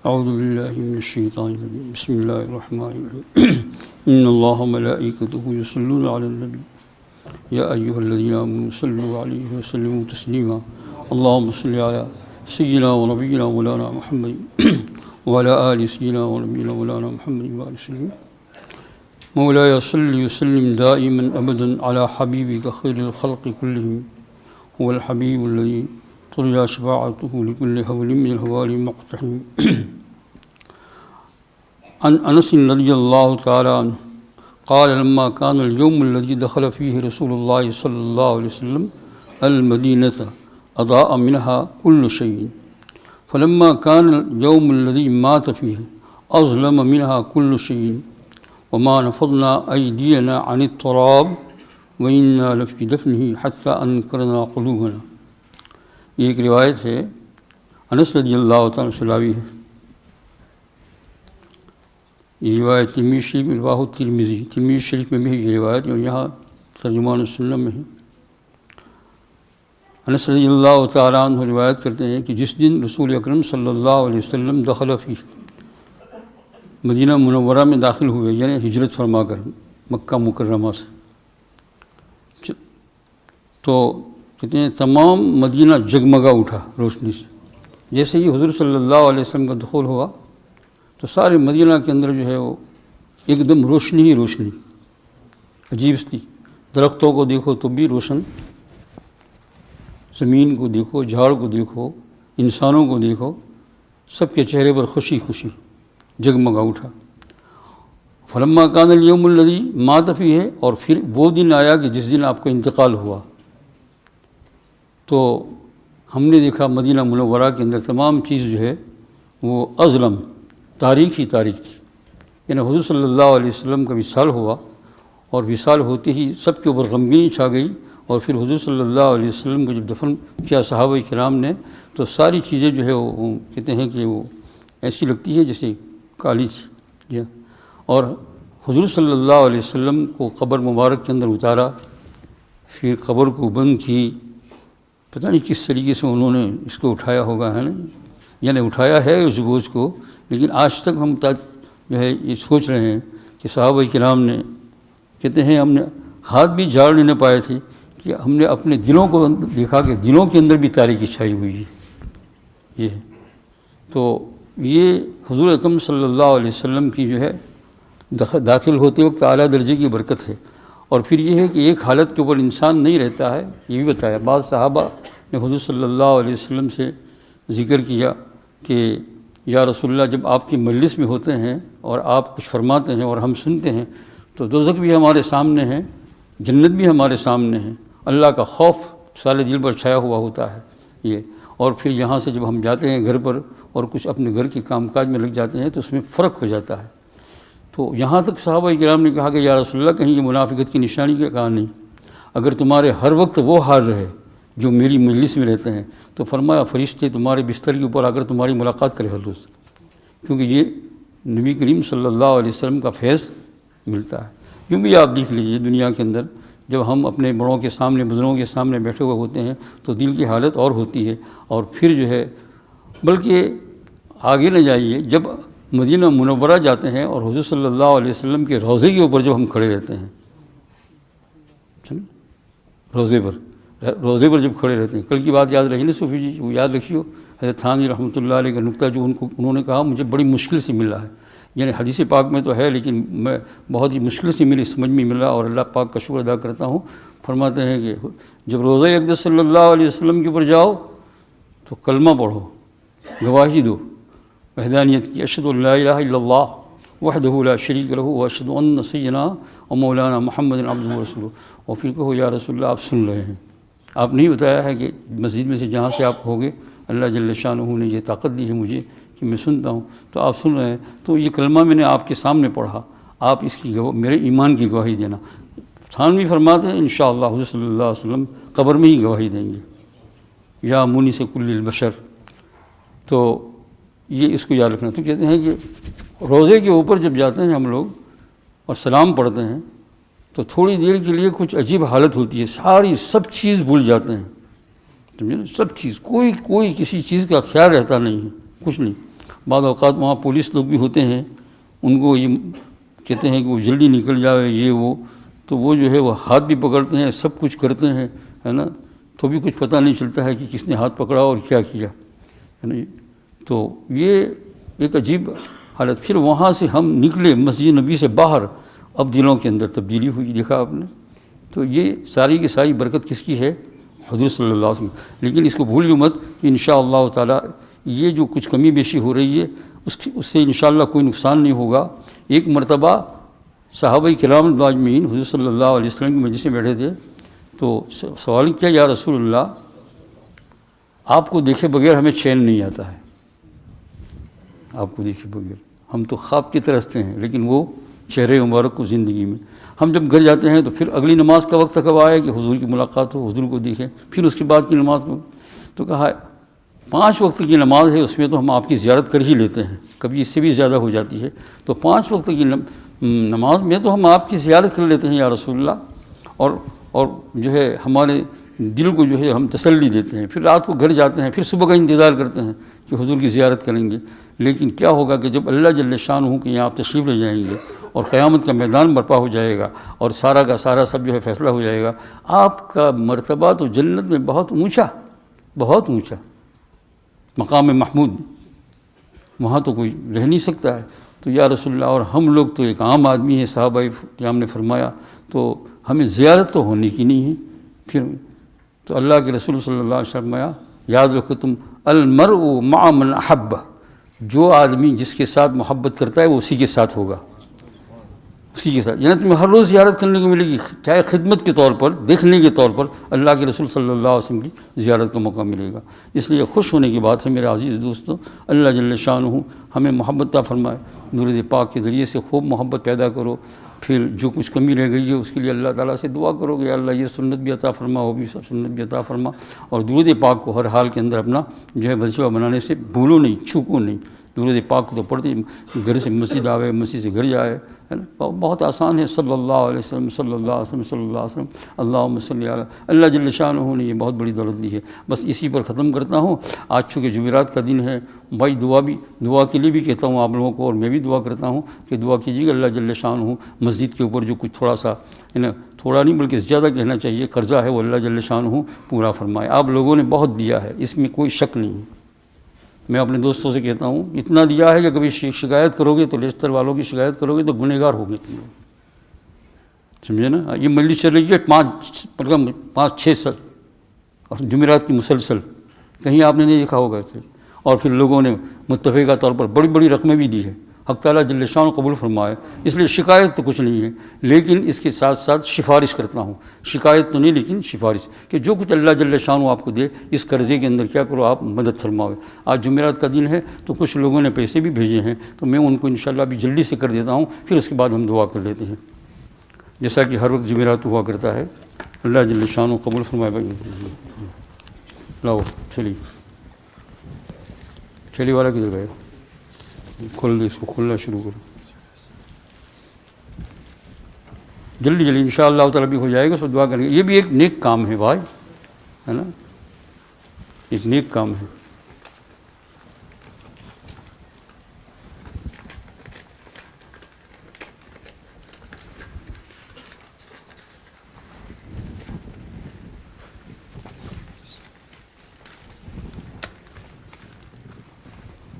اعوذ باللہ من الشیطان الرجیم بسم اللہ الرحمن الرحیم ان اللہ وملائکتہ یصلون علی النبی یا ایہا الذین آمنوا صلوا علیہ وسلموا تسلیما اللہم صل علی سیدنا و نبینا مولانا محمد وعلی آل سیدنا و نبینا مولانا محمد وعلی وسلم مولاي صل وسلم دائما ابدا على حبيبك خير الخلق كلهم هو الحبيب الذي ترجى شفاعته لكل هول من الهوال مقتحم عن انس رضي الله تعالى عنه قال لما كان اليوم الذي دخل فيه رسول الله صلى الله عليه وسلم المدينة أضاء منها كل شيء فلما كان اليوم الذي مات فيه أظلم منها كل شيء وما نفضنا أيدينا عن التراب وإنا لفي دفنه حتى أنكرنا قلوبنا. یہ ایک روایت ہے انس رضی اللہ تعالیٰ سے راوی ہے. یہ روایت ترمذی شریف میں رواه الترمذی، ترمذی شریف میں بھی یہ روایت اور یہاں ترجمان السنہ میں ہے. انس رضی اللہ تعالیٰ عنہ روایت کرتے ہیں کہ جس دن رسول اکرم صلی اللہ علیہ وسلم دخل فی مدینہ منورہ میں داخل ہوئے، یعنی ہجرت فرما کر مکہ مکرمہ سے، تو کہتے ہیں تمام مدینہ جگمگا اٹھا روشنی سے. جیسے ہی حضور صلی اللہ علیہ وسلم کا دخول ہوا تو سارے مدینہ کے اندر جو ہے وہ ایک دم روشنی ہی روشنی، عجیب سی. درختوں کو دیکھو تو بھی روشن، زمین کو دیکھو، جھاڑ کو دیکھو، انسانوں کو دیکھو، سب کے چہرے پر خوشی خوشی جگمگا اٹھا. فلما کان الیوم الذی مات فیہ، اور پھر وہ دن آیا کہ جس دن آپ کا انتقال ہوا، تو ہم نے دیکھا مدینہ منورہ کے اندر تمام چیز جو ہے وہ اظلم، تاریک ہی تاریک تھی. یعنی حضور صلی اللہ علیہ وسلم کا وصال ہوا، اور وصال ہوتے ہی سب کے اوپر غمگینی چھا گئی. اور پھر حضور صلی اللہ علیہ وسلم کو جب دفن کیا صحابہ کرام نے، تو ساری چیزیں جو ہے وہ کہتے ہیں کہ وہ ایسی لگتی ہے جیسے کالی تھی. اور حضور صلی اللہ علیہ وسلم کو قبر مبارک کے اندر اتارا، پھر قبر کو بند کی. پتہ نہیں کس طریقے سے انہوں نے اس کو اٹھایا ہوگا، ہے نا، یعنی اٹھایا ہے اس بوجھ کو. لیکن آج تک ہم جو ہے یہ سوچ رہے ہیں کہ صحابہ کرام نے کہتے ہیں ہم نے ہاتھ بھی جھاڑ نہیں پائے تھے کہ ہم نے اپنے دلوں کو دیکھا کہ دلوں کے اندر بھی تاریکی چھائی ہوئی ہے. یہ تو یہ حضور اکرم صلی اللہ علیہ وسلم کی جو ہے داخل ہوتے وقت اعلیٰ درجے کی برکت ہے. اور پھر یہ ہے کہ ایک حالت کے اوپر انسان نہیں رہتا ہے. یہ بھی بتایا، بعض صحابہ نے حضور صلی اللہ علیہ وسلم سے ذکر کیا کہ یا رسول اللہ، جب آپ کی مجلس میں ہوتے ہیں اور آپ کچھ فرماتے ہیں اور ہم سنتے ہیں تو دوزخ بھی ہمارے سامنے ہے، جنت بھی ہمارے سامنے ہے، اللہ کا خوف سارے دل پر چھایا ہوا ہوتا ہے. یہ اور پھر یہاں سے جب ہم جاتے ہیں گھر پر اور کچھ اپنے گھر کے کام کاج میں لگ جاتے ہیں تو اس میں فرق ہو جاتا ہے. تو یہاں تک صحابہ کرام نے کہا کہ یا رسول اللہ، کہیں یہ منافقت کی نشانی کا کہا نہیں. اگر تمہارے ہر وقت وہ حال رہے جو میری مجلس میں رہتے ہیں تو فرمایا فرشتے تمہارے بستر کے اوپر آ کر تمہاری ملاقات کرے حضور سے، کیونکہ یہ نبی کریم صلی اللہ علیہ وسلم کا فیض ملتا ہے. یوں بھی آپ دیکھ لیجیے دنیا کے اندر جب ہم اپنے بڑوں کے سامنے، بزرگوں کے سامنے بیٹھے ہوئے ہوتے ہیں تو دل کی حالت اور ہوتی ہے. اور پھر جو ہے بلکہ آگے نہ جائیے، جب مدینہ منورہ جاتے ہیں اور حضور صلی اللہ علیہ وسلم کے روضے کے اوپر جب ہم کھڑے رہتے ہیں، روضے پر جب کھڑے رہتے ہیں، کل کی بات یاد رہی نا صوفی جی، وہ یاد رکھیو حضرت تھانوی رحمۃ اللہ علیہ کا نقطہ جو انہوں نے کہا مجھے بڑی مشکل سے ملا ہے. یعنی حدیث پاک میں تو ہے لیکن میں بہت ہی مشکل سے میری سمجھ میں ملا اور اللہ پاک کا شکر ادا کرتا ہوں. فرماتے ہیں کہ جب روضہ اقدس صلی اللہ علیہ وسلم کے اوپر جاؤ تو کلمہ پڑھو، گواہی دو وحدانیت کی، اشہد ان لا الہ الا اللہ وحدہ لا شریک لہ واشہد ان سیدنا و مولانا محمد عبدہ ورسولہ. اور پھر کہو یا رسول اللہ، آپ سن رہے ہیں، آپ نہیں بتایا ہے کہ مسجد میں سے جہاں سے آپ ہوگے اللہ جل شانہ نے یہ طاقت دی ہے مجھے کہ میں سنتا ہوں، تو آپ سن رہے ہیں. تو یہ کلمہ میں نے آپ کے سامنے پڑھا، آپ اس کی میرے ایمان کی گواہی دینا. تھانوی فرماتے ہیں انشاءاللہ حضور صلی اللہ علیہ وسلم قبر میں ہی گواہی دیں گے، یا مونس کل البشر. تو یہ اس کو یاد رکھنا. تو کہتے ہیں کہ روضے کے اوپر جب جاتے ہیں ہم لوگ اور سلام پڑھتے ہیں تو تھوڑی دیر کے لیے کچھ عجیب حالت ہوتی ہے، سب چیز بھول جاتے ہیں، سمجھے نا، سب چیز، کوئی کسی چیز کا خیال رہتا نہیں ہے، کچھ نہیں. بعض اوقات وہاں پولیس لوگ بھی ہوتے ہیں، ان کو یہ کہتے ہیں کہ وہ جلدی نکل جائے یہ وہ، تو وہ جو ہے وہ ہاتھ بھی پکڑتے ہیں، سب کچھ کرتے ہیں، ہے نا، تو بھی کچھ پتہ نہیں چلتا ہے کہ کس نے ہاتھ پکڑا اور کیا کیا، ہے نا جی۔ تو یہ ایک عجیب حالت۔ پھر وہاں سے ہم نکلے مسجد نبی سے باہر، اب دلوں کے اندر تبدیلی ہوئی، دیکھا آپ نے۔ تو یہ ساری کی ساری برکت کس کی ہے؟ حضور صلی اللہ علیہ وسلم۔ لیکن اس کو بھولیو مت کہ انشاءاللہ تعالیٰ یہ جو کچھ کمی بیشی ہو رہی ہے اس سے انشاءاللہ کوئی نقصان نہیں ہوگا۔ ایک مرتبہ صحابہ کرام اجمعین حضور صلی اللہ علیہ وسلم کی مجلس میں بیٹھے تھے، تو سوال کیا، یا رسول اللہ آپ کو دیکھے بغیر ہمیں چین نہیں آتا ہے، آپ کو دیکھے بغیر ہم تو خواب کی طرح ہیں، لیکن وہ چہرے مبارک کو زندگی میں ہم جب گھر جاتے ہیں تو پھر اگلی نماز کا وقت کب آئے کہ حضور کی ملاقات ہو، حضور کو دیکھیں، پھر اس کے بعد کی نماز کو، تو کہا 5 وقت کی نماز ہے، اس میں تو ہم آپ کی زیارت کر ہی لیتے ہیں، کبھی اس سے بھی زیادہ ہو جاتی ہے، تو 5 وقت کی نماز میں تو ہم آپ کی زیارت کر لیتے ہیں یا رسول اللہ، اور جو ہے ہمارے دل کو جو ہے ہم تسلی دیتے ہیں، پھر رات کو گھر جاتے ہیں، پھر صبح کا انتظار کرتے ہیں کہ حضور کی زیارت کریں گے۔ لیکن کیا ہوگا کہ جب اللہ جل شانہ کہ یہاں آپ تشریف لے جائیں گے اور قیامت کا میدان برپا ہو جائے گا اور سارا کا سارا سب جو ہے فیصلہ ہو جائے گا، آپ کا مرتبہ تو جنت میں بہت اونچا مقام محمود، وہاں تو کوئی رہ نہیں سکتا ہے۔ تو یا رسول اللہ، اور ہم لوگ تو ایک عام آدمی ہیں، صحابہ کرام نے فرمایا، تو ہمیں زیارت تو ہونے کی نہیں ہے۔ پھر تو اللہ کے رسول صلی اللہ علیہ وسلم فرمایا، یاد رکھو تم، المرء مع من احب، جو آدمی جس کے ساتھ محبت کرتا ہے وہ اسی کے ساتھ ہوگا، اسی کے ساتھ جنت میں ہر روز زیارت کرنے کو ملے گی، چاہے خدمت کے طور پر، دیکھنے کے طور پر اللہ کے رسول صلی اللہ علیہ وسلم کی زیارت کا موقع ملے گا۔ اس لیے خوش ہونے کی بات ہے میرے عزیز دوستو، اللہ جل شانہ ہمیں محبت عطا فرمائے، درود پاک کے ذریعے سے خوب محبت پیدا کرو۔ پھر جو کچھ کمی رہ گئی ہے اس کے لیے اللہ تعالیٰ سے دعا کرو کہ اللہ یہ سنت بھی عطا فرما، وہ بھی سنت بھی عطا فرما، اور درود پاک کو ہر حال کے اندر اپنا جو ہے وظیفہ بنانے سے بھولو نہیں، چوکو نہیں۔ درود پاک کو تو پڑھتے گھر سے مسجد آوے، مسجد سے گھر جائے، ہے نا، بہت آسان ہے۔ صلی اللہ علیہ وسلم، صلی اللہ علیہ وسلم، صلی اللہ علیہ وسلم، اللہم صلی علی، اللہ جل شانہ نے یہ بہت بڑی دولت دی ہے۔ بس اسی پر ختم کرتا ہوں۔ آج چونکہ جمعرات کا دن ہے، بھائی دعا کے لیے بھی کہتا ہوں آپ لوگوں کو، اور میں بھی دعا کرتا ہوں کہ دعا کیجیے گا اللہ جل شانہ مسجد کے اوپر جو کچھ تھوڑا سا، ہے نا، تھوڑا نہیں بلکہ زیادہ کہنا چاہیے، قرضہ ہے وہ اللہ جل شانہ پورا فرمائے۔ آپ لوگوں نے بہت دیا ہے، اس میں کوئی شک نہیں ہے۔ میں اپنے دوستوں سے کہتا ہوں اتنا دیا ہے کہ کبھی شکایت کرو گے تو لیسٹر والوں کی شکایت کرو گے تو گنہگار ہوگے تم لوگ، سمجھے نا۔ یہ مجلس چل رہی ہے 5-6 سال اور جمعرات کی مسلسل، کہیں آپ نے نہیں دیکھا ہوگا اسے، اور پھر لوگوں نے متفقہ طور پر بڑی بڑی رقمیں بھی دی ہے، حق تعالیٰ جل شانہ قبول فرمائے۔ اس لیے شکایت تو کچھ نہیں ہے، لیکن اس کے ساتھ ساتھ سفارش کرتا ہوں، شکایت تو نہیں لیکن سفارش، کہ جو کچھ اللہ جل شانہ آپ کو دے اس قرضے کے اندر کیا کرو، آپ مدد فرماؤ۔ آج جمعرات کا دن ہے تو کچھ لوگوں نے پیسے بھی بھیجے ہیں، تو میں ان کو انشاءاللہ بھی جلدی سے کر دیتا ہوں، پھر اس کے بعد ہم دعا کر لیتے ہیں، جیسا کہ ہر وقت جمعرات ہوا کرتا ہے۔ اللہ جل شانہ قبول فرمائے۔ لاؤ چھلی والا کدھر گئے؟ کھول دے، اس کو کھولنا شروع کرو جلدی جلدی، انشاءاللہ تعالیٰ بھی ہو جائے گا، سو دعا کریں گے۔ یہ بھی ایک نیک کام ہے بھائی، ہے نا، ایک نیک کام ہے۔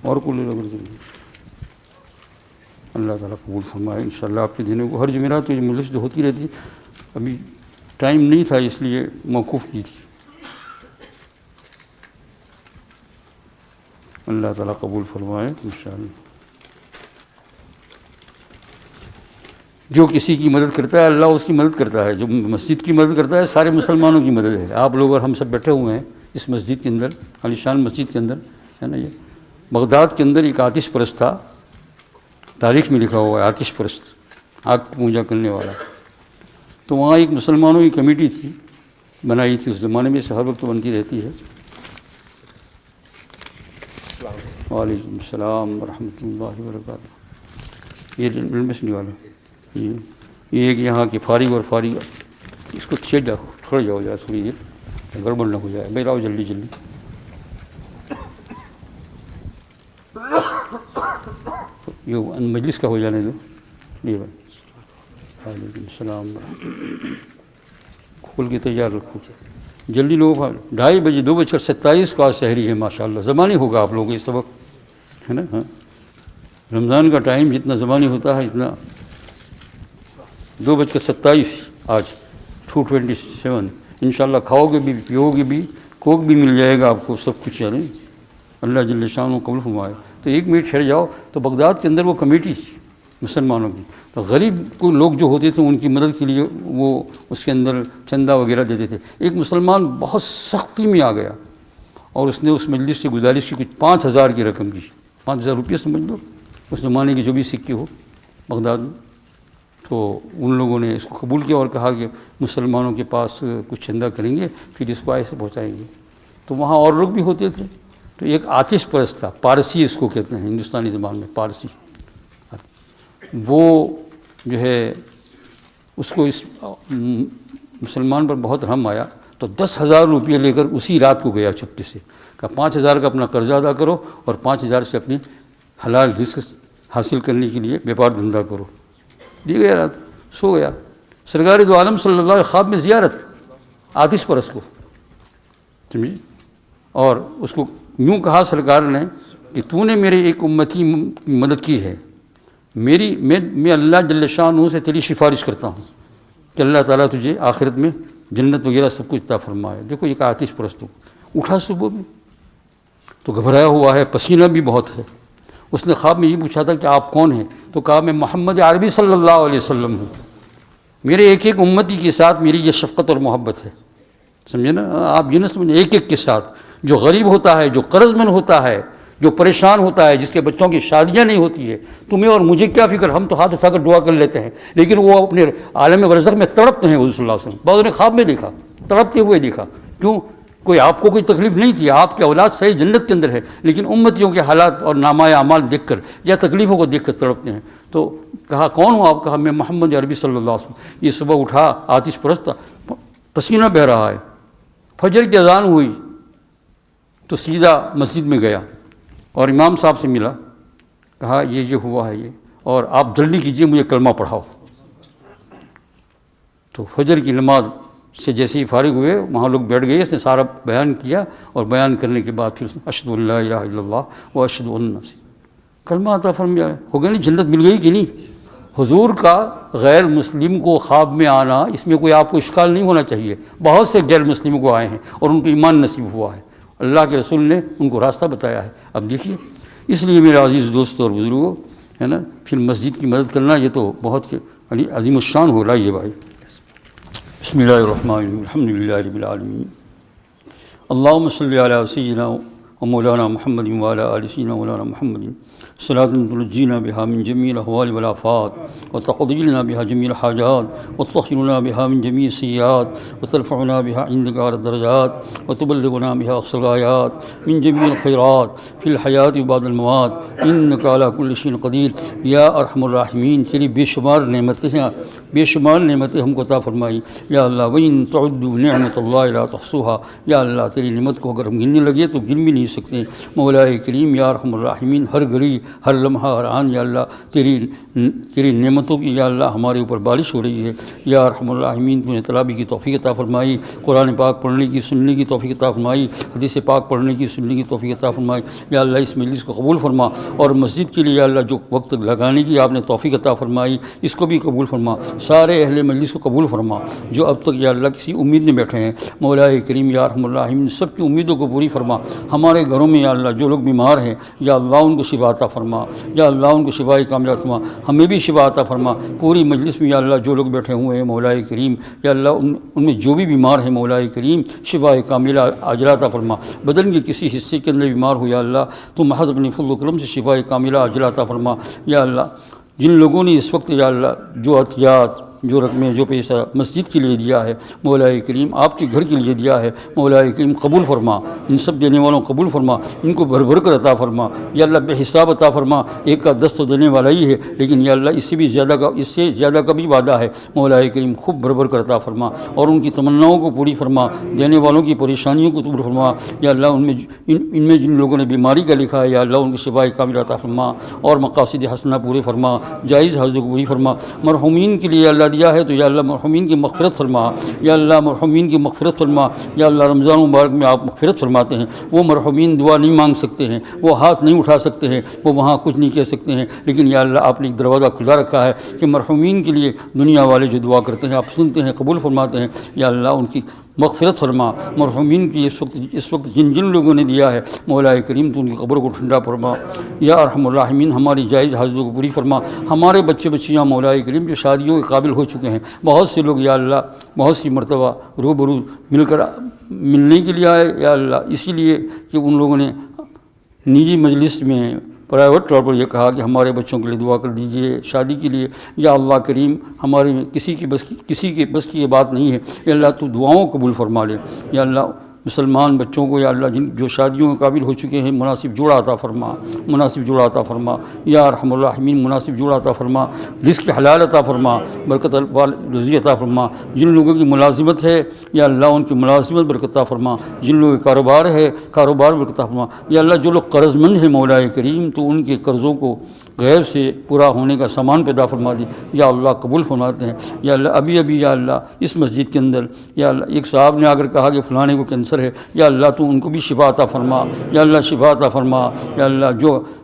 اور کو لے لو اگر ضروری، اللہ تعالیٰ قبول فرمائے انشاءاللہ آپ کے دنوں کو۔ ہر جمعرات تو یہ مجلس جو ہوتی رہتی، ابھی ٹائم نہیں تھا اس لیے موقوف کی تھی۔ اللہ تعالیٰ قبول فرمائے انشاءاللہ۔ جو کسی کی مدد کرتا ہے اللہ اس کی مدد کرتا ہے، جو مسجد کی مدد کرتا ہے سارے مسلمانوں کی مدد ہے۔ آپ لوگ اور ہم سب بیٹھے ہوئے ہیں اس مسجد کے اندر، عالی شان مسجد کے اندر، ہے نا۔ یہ بغداد کے اندر ایک آتش پرست تھا، تاریخ میں لکھا ہوا ہے، آتش پرست، آگ کی پوجا کرنے والا۔ تو وہاں ایک مسلمانوں کی کمیٹی تھی، بنائی تھی، اس زمانے میں سے ہر وقت بنتی رہتی ہے۔ وعلیکم السلام ورحمۃ اللہ وبرکاتہ۔ یہ ملنے والا یہ ایک یہاں کے فارغ اور فارغ، اس کو چھیڑ جاؤ، چھوڑ جاؤ ذرا تھوڑی دیر، گڑبڑ نہ ہو جائے۔ بھائی لاؤ جلدی جلدی۔ یہ مجلس کا ہو جانے دو. جی بھائی. وعلیکم السلام. کھول کے تیار رکھو جلدی. لوگ 2:30 بجے 2:27 کو آج سحری ہے. ماشاء اللہ زمانی ہوگا آپ لوگوں کو اس وقت ہے نا. ہاں رمضان کا ٹائم جتنا زمانی ہوتا ہے اتنا 2:27 آج 2:27. انشاءاللہ کھاؤ گے بھی پیو گے بھی کوک بھی مل جائے گا آپ کو سب کچھ. یعنی اللہ جل شانہ قبول فرمائے. تو 1 منٹ ٹھہر جاؤ. تو بغداد کے اندر وہ کمیٹی مسلمانوں کی تو غریب کو لوگ جو ہوتے تھے ان کی مدد کے لیے وہ اس کے اندر چندہ وغیرہ دیتے تھے. ایک مسلمان بہت سختی میں آ گیا اور اس نے اس مجلس سے گزارش کی کچھ 5,000 کی رقم کی. 5,000 روپیہ سمجھ لو اس زمانے کے جو بھی سکے ہو بغداد میں. تو ان لوگوں نے اس کو قبول کیا اور کہا کہ مسلمانوں کے پاس کچھ چندہ کریں گے پھر اس کو ایسے پہنچائیں گے. تو وہاں اور لوگ بھی ہوتے تھے. تو ایک آتش پرست تھا, پارسی اس کو کہتے ہیں ہندوستانی زبان میں پارسی. وہ جو ہے اس کو اس مسلمان پر بہت رحم آیا تو 10,000 روپیہ لے کر اسی رات کو گیا چھپتے سے. کہا 5,000 کا اپنا قرضہ ادا کرو اور 5,000 سے اپنی حلال رزق حاصل کرنے کے لیے بیپار دھندا کرو. دی گیا رات سو گیا. سرکار دو عالم صلی اللہ علیہ خواب میں زیارت آتش پرست کو سمجھی. اور اس کو یوں کہا سرکار نے کہ تو نے میرے ایک امتی کی مدد کی ہے. میں اللہ جل شانہ سے تیری سفارش کرتا ہوں کہ اللہ تعالیٰ تجھے آخرت میں جنت وغیرہ سب کچھ عطا فرمائے. دیکھو ایک آتش پرست اٹھا صبح میں تو گھبرایا ہوا ہے, پسینہ بھی بہت ہے. اس نے خواب میں یہ پوچھا تھا کہ آپ کون ہیں؟ تو کہا میں محمد عربی صلی اللہ علیہ وسلم ہوں. میرے ایک ایک امتی کے ساتھ میری یہ شفقت اور محبت ہے. سمجھے نا آپ یہ نہ سمجھیں. ایک ایک کے ساتھ جو غریب ہوتا ہے, جو قرض مند ہوتا ہے, جو پریشان ہوتا ہے, جس کے بچوں کی شادیاں نہیں ہوتی ہے, تمہیں اور مجھے کیا فکر, ہم تو ہاتھ اٹھا کر دعا کر لیتے ہیں. لیکن وہ اپنے عالم برزخ میں تڑپتے ہیں. حضور صلی اللہ علیہ وسلم بعض نے خواب میں دیکھا, تڑپتے ہوئے دیکھا. کیوں؟ کوئی آپ کو کوئی تکلیف نہیں تھی, آپ کی اولاد صحیح جنت کے اندر ہے, لیکن امتیوں کے حالات اور نامہ اعمال دیکھ کر یا تکلیفوں کو دیکھ کر تڑپتے ہیں. تو کہا کون ہوں آپ؟ کہا میں محمد عربی صلی اللہ علیہ وسلم. یہ صبح اٹھا, آتش پرست, پسینہ بہہ رہا ہے. فجر کی اذان ہوئی تو سیدھا مسجد میں گیا اور امام صاحب سے ملا. کہا یہ ہوا ہے یہ, اور آپ جلدی کیجئے مجھے کلمہ پڑھاؤ. تو فجر کی نماز سے جیسے ہی فارغ ہوئے وہاں لوگ بیٹھ گئے. اس نے سارا بیان کیا اور بیان کرنے کے بعد پھر اشہد ان لا الہ الا اللہ و اشہد ان کلمہ عطا فرمایا. ہو گیا نہیں, جنت مل گئی کہ نہیں. حضور کا غیر مسلم کو خواب میں آنا, اس میں کوئی آپ کو اشکال نہیں ہونا چاہیے. بہت سے غیر مسلموں کو آئے ہیں اور ان کو ایمان نصیب ہوا ہے. اللہ کے رسول نے ان کو راستہ بتایا ہے. اب دیکھیے, اس لیے میرے عزیز دوست اور بزرگوں ہے نا, پھر مسجد کی مدد کرنا یہ تو بہت عظیم الشان ہو رہا ہے. یہ بھائی بسم اللہ الرحمن الرحیم الحمد للہ رب العالمین اللہم صلی علی سیدنا و مولانا محمد وعلی آل سیدنا مولانا محمد صلاۃ تنجینا بہا من جمیع الاحوال والآفات وتقضی لنا بہا جمیع الحاجات وتطہرنا بہا من جمیع السیئات وترفعنا بہا عندک اعلی الدرجات وتبلغنا بہا اقصی الغایات من جمیع الخیرات فی الحیات وبعد الممات انک علی کل شیء قدیر. یا ارحم الراحمین, تیری بے شمار نعمتیں ہیں, بے شمار نعمتیں ہم کو عطا فرمائی. یا اللہ وَإِن تَعُدُّوا نِعْمَتَ اللَّهِ لَا تُحْصُوهَا, یا اللہ تیری نعمت کو اگر ہم گننے لگے تو گن بھی نہیں سکتے. مولا کریم یا ارحم الراحمین, ہر گھڑی ہر لمحہ ہر آن یا اللہ تیری نعمتوں کی یا اللہ ہمارے اوپر بارش ہو رہی ہے. یا ارحم الراحمین تو نے تلاوی کی توفیق عطا فرمائی, قرآن پاک پڑھنے کی سننے کی توفیق عطا فرمائی, حدیث پاک پڑھنے کی سننے کی توفیق عطا فرمائی. یا اللہ اس مجلس کو قبول فرما اور مسجد کے لیے یا اللہ جو وقت لگانے کی آپ نے توفیق عطا فرمائی اس کو بھی قبول فرما. سارے اہل مجلس کو قبول فرما جو اب تک یا اللہ کسی امید میں بیٹھے ہیں. مولا کریم یا ارحم الراحمین سب کی امیدوں کو پوری فرما. ہمارے گھروں میں یا اللہ جو لوگ بیمار ہیں یا اللہ ان کو شفا عطا فرما, یا اللہ ان کو شفا کاملہ فرما, ہمیں بھی شفا عطا فرما. پوری مجلس میں یا اللہ جو لوگ بیٹھے ہوئے ہیں مولا کریم یا اللہ ان میں جو بھی بیمار ہیں مولا کریم شفا کاملہ عاجلہ عطا فرما. بدن کے کسی حصے کے اندر بیمار ہو یا اللہ تو محض اپنے فضل و کرم سے شفا کاملہ عاجلہ عطا فرما. یا اللہ جن لوگوں نے اس وقت یا اللہ جو عطیات جو رقمیں جو پیسہ مسجد کے لیے دیا ہے مولا کریم آپ کے گھر کے لیے دیا ہے مولا کریم قبول فرما، ان سب دینے والوں قبول فرما، ان کو بھر بھر کر عطا فرما یا اللہ، بے حساب عطا فرما۔ ایک کا 10 تو دینے والا ہی ہے، لیکن یا اللہ اس سے زیادہ کا بھی وعدہ ہے مولا کریم، خوب بھر بھر کر عطا فرما اور ان کی تمناؤں کو پوری فرما، دینے والوں کی پریشانیوں کو دور فرما یا اللہ، ان میں جن لوگوں نے بیماری کا لکھا ہے یا اللہ ان کی شفائے کاملہ عطا فرما اور مقاصد حسنہ پورے فرما، جائز حاجتوں کو پوری فرما۔ مرحومین کے لیے اللہ دیا ہے تو یا اللہ مرحومین کی مغفرت فرما یا اللہ، مرحومین کی مغفرت فرما یا اللہ۔ رمضان مبارک میں آپ مغفرت فرماتے ہیں، وہ مرحومین دعا نہیں مانگ سکتے ہیں، وہ ہاتھ نہیں اٹھا سکتے ہیں، وہ وہاں کچھ نہیں کہہ سکتے ہیں، لیکن یا اللہ آپ نے ایک دروازہ کھلا رکھا ہے کہ مرحومین کے لیے دنیا والے جو دعا کرتے ہیں آپ سنتے ہیں، قبول فرماتے ہیں یا اللہ، ان کی مغفرت فرما۔ مرحومین کی اس وقت جن لوگوں نے دیا ہے مولا کریم تو ان کی قبر کو ٹھنڈا فرما یا ارحم الراحمین، ہماری جائز حاجتوں کو پوری فرما۔ ہمارے بچے بچیاں مولا کریم جو شادیوں کے قابل ہو چکے ہیں، بہت سے لوگ یا اللہ بہت سی مرتبہ روبرو ملنے کے لیے آئے یا اللہ، اسی لیے کہ ان لوگوں نے نجی مجلس میں پرائیویٹ طور پر یہ کہا کہ ہمارے بچوں کے لیے دعا کر دیجئے شادی کے لیے یا اللہ کریم، ہمارے کسی کے بس کی یہ بات نہیں ہے یا اللہ تو دعاؤں قبول فرما لے یا اللہ۔ مسلمان بچوں کو یا اللہ جو شادیوں کے قابل ہو چکے ہیں مناسب جوڑا عطا فرما، مناسب جوڑا عطا فرما یا ارحم الراحمین، مناسب جوڑا عطا فرما، رزق حلال عطا فرما، برکت رزق عطا فرما۔ جن لوگوں کی ملازمت ہے یا اللہ ان کی ملازمت برکت عطا فرما، جن لوگوں کا کاروبار ہے کاروبار برکت عطا فرما یا اللہ۔ جو لوگ قرض مند ہیں مولا کریم تو ان کے قرضوں کو غیب سے پورا ہونے کا سامان پیدا فرما دی یا اللہ، قبول فرماتے ہیں یا اللہ۔ ابھی یا اللہ اس مسجد کے اندر یا اللہ ایک صاحب نے آ کر کہا کہ فلانے کو کینسر ہے یا اللہ تو ان کو بھی شفا عطا فرما یا اللہ، شفا عطا فرما یا اللہ۔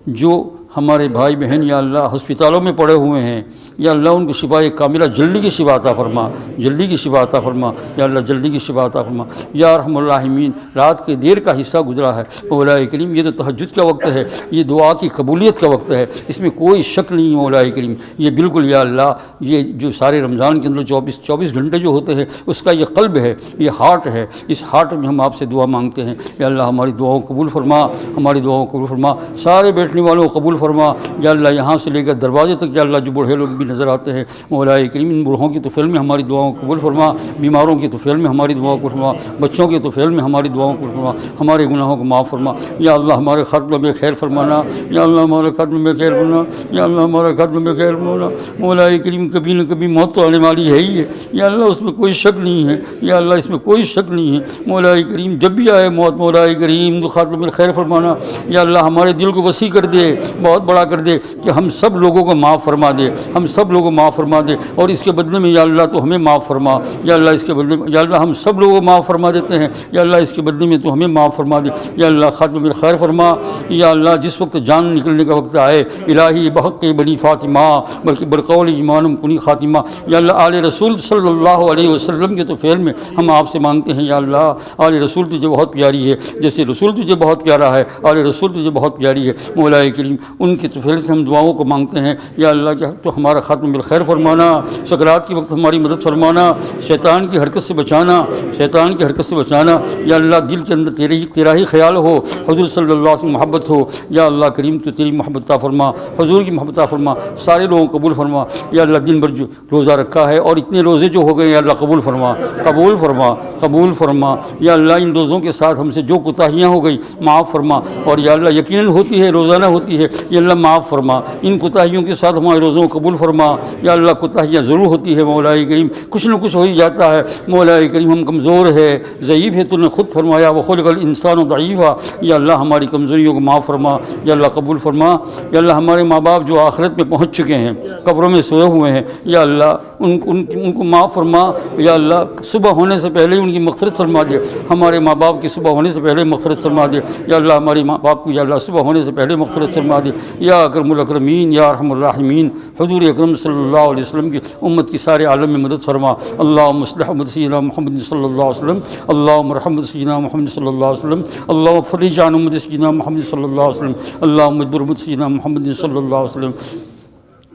جو ہمارے بھائی بہن یا اللہ ہسپتالوں میں پڑے ہوئے ہیں یا اللہ ان کو شفا کاملہ جلدی کی شفا عطا فرما، جلدی کی شفا عطا فرما یا اللہ، جلدی کی شفا عطا فرما یا ارحم الراحمین۔ رات کے دیر کا حصہ گزرا ہے مولا کریم، یہ تو تہجد کا وقت ہے، یہ دعا کی قبولیت کا وقت ہے، اس میں کوئی شک نہیں مولا کریم۔ یہ بالکل یا اللہ یہ جو سارے رمضان کے اندر 24 گھنٹے جو ہوتے ہیں اس کا یہ قلب ہے، یہ ہارٹ ہے، اس ہارٹ میں ہم آپ سے دعا مانگتے ہیں یا اللہ۔ ہماری دعاؤں قبول فرما، ہماری دعاؤں قبول فرما، سارے بیٹھنے والوں کو قبول فرما یا اللہ۔ یہاں سے لے کر دروازے تک یا اللہ جو بوڑھے لوگ بھی نظر آتے ہیں مولا کریم، ان بوڑھوں کی توفیل میں ہماری دعاؤں قبول فرما، بیماروں کی توفیل میں ہماری دعاؤں قبول فرما، بچوں کی توفیل میں ہماری دعاؤں قبول فرما، ہمارے گناہوں کو معاف فرما یا اللہ۔ ہمارے خاتمہ میں خیر فرمانا یا اللہ، ہمارے خاتمہ میں خیر فرمانا یا اللہ، ہمارے خاتمہ میں خیر فرمانا مولا کریم۔ کبھی نہ کبھی موت تو آنے والی ہے ہی ہے یا اللہ، اس میں کوئی شک نہیں ہے یا اللہ، اس میں کوئی شک نہیں ہے مولا کریم۔ جب بھی آئے موت مولا کریم تو خاتمہ میں خیر فرمانا یا اللہ۔ ہمارے دل کو وسیع کر دے، بہت بڑا کر دے کہ ہم سب لوگوں کو معاف فرما دے، ہم سب لوگوں کو معاف فرما دے، اور اس کے بدلے میں یا اللہ تو ہمیں معاف فرما یا اللہ۔ اس کے بدلے میں یا اللہ ہم سب لوگوں کو معاف فرما دیتے ہیں یا اللہ، اس کے بدلے میں تو ہمیں معاف فرما دے یا اللہ۔ خاتمہ بالخیر فرما یا اللہ۔ جس وقت جان نکلنے کا وقت آئے الہی بحق بنی فاطمہ بلکہ برقول ایمانم کنی خاتمہ یا اللہ۔ آل رسول صلی اللہ علیہ وسلم کے تو فعل میں ہم آپ سے مانگتے ہیں یا اللہ۔ آل رسول تجھے بہت پیاری ہے، جیسے رسول تجھے بہت پیارا ہے، آل رسول تجھے بہت پیاری ہے مولا کریم۔ ان کے تو فعل سے ہم دعاؤں کو مانگتے ہیں یا اللہ کہ تو ہمارا خاتمہ بالخیر فرمانا، سکرات کے وقت ہماری مدد فرمانا، شیطان کی حرکت سے بچانا، شیطان کی حرکت سے بچانا یا اللہ۔ دل کے اندر تیرا ہی خیال ہو، حضور صلی اللہ علیہ وسلم محبت ہو یا اللہ کریم۔ تو تیری محبت عطا فرما، حضور کی محبت عطا فرما، سارے لوگوں کو قبول فرما یا اللہ۔ دن بھر جو روزہ رکھا ہے اور اتنے روزے جو ہو گئے یا اللہ قبول فرما، قبول فرما، قبول فرما یا اللہ۔ ان روزوں کے ساتھ ہم سے جو کوتاہیاں ہو گئی معاف فرما، اور یا اللہ یقیناً ہوتی ہے روزانہ ہوتی ہے یا اللہ، معاف فرما ان کوتاہیوں کے ساتھ ہمارے روزوں کو قبول فرما یا اللہ۔ کوتاہیاں ضرور ہوتی ہے مولا کریم، کچھ نہ کچھ ہو ہی جاتا ہے مولا کریم۔ ہم کمزور ہے، ضعیف ہے، تو نے خود فرمایا وخلق الانسان ضعیفا یا اللہ۔ ہماری کمزوریوں کو معاف فرما یا اللہ، قبول فرما یا اللہ۔ ہمارے ماں باپ جو آخرت میں پہنچ چکے ہیں، قبروں میں سوئے ہوئے ہیں یا اللہ، ان کو معاف فرما یا اللہ۔ صبح ہونے سے پہلے ان کی مغفرت فرما دے، ہمارے ماں باپ کی صبح ہونے سے پہلے مغفرت فرما دے یا اللہ۔ ہمارے ماں باپ کو یا اللہ صبح ہونے سے پہلے مغفرت فرما دے یا اکرم الاکرمین یا ارحم الراحمین۔ حضور اکرم صلی اللہ علیہ وسلم کی امت کی سارے عالم میں مدد فرما۔ اللہم اصلح امت سیدنا محمد صلی اللہ علیہ وسلم، اللہم ارحم سیدنا محمد صلی اللہ علیہ وسلم، اللہم فرج عن امت سیدنا محمد صلی اللہ علیہ وسلم، اللہم اجبر امت سیدنا محمد صلی اللہ علیہ وسلم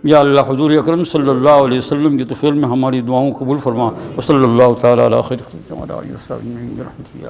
یا اللہ۔ حضور اکرم صلی اللہ علیہ وسلم کی توفیل میں ہماری دعاؤں قبول فرما۔ وصلی اللہ تعالیٰ علی خیر خلقہ وعلی آلہ وصحبہ اجمعین برحمتک یا